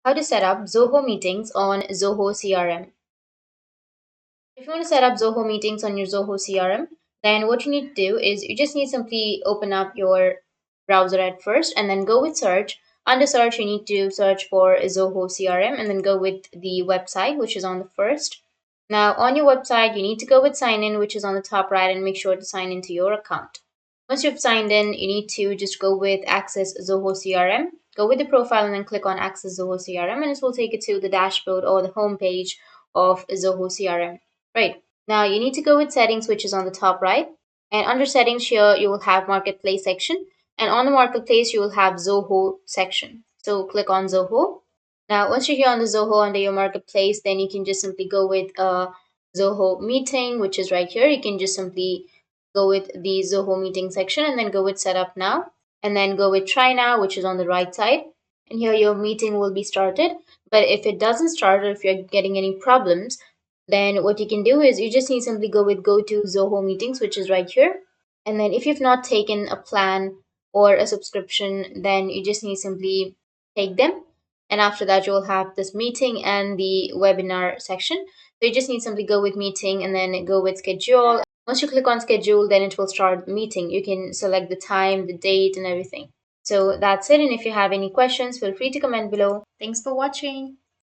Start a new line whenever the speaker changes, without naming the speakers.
How to set up Zoho Meetings on Zoho CRM. If you want to set up Zoho Meetings on your Zoho CRM, then what you need to do is you just need simply open up your browser at first and then go with search. Under search, you need to search for Zoho CRM and then go with the website, which is on the first. Now, on your website, you need to go with sign in, which is on the top right, and make sure to sign into your account. Once you've signed in, you need to just go with Access Zoho CRM. Go with the profile and then click on Access Zoho CRM, and this will take you to the dashboard or the home page of Zoho CRM. Right. Now you need to go with settings, which is on the top right. And under settings here, you will have marketplace section. And on the marketplace, you will have Zoho section. So click on Zoho. Now, once you're here on the Zoho under your marketplace, then you can just simply go with Zoho meeting, which is right here. You can just simply go with the Zoho meeting section and then go with setup now. And then go with try now, which is on the right side. And here your meeting will be started. But if it doesn't start or if you're getting any problems, then what you can do is you just need to simply go with go to Zoho Meetings, which is right here. And then if you've not taken a plan or a subscription, then you just need to simply take them. And after that, you'll have this meeting and the webinar section. So you just need to simply go with meeting and then go with schedule. Once you click on schedule, then it will start the meeting. You can select the time, the date, and everything. So that's it. And if you have any questions, feel free to comment below. Thanks for watching.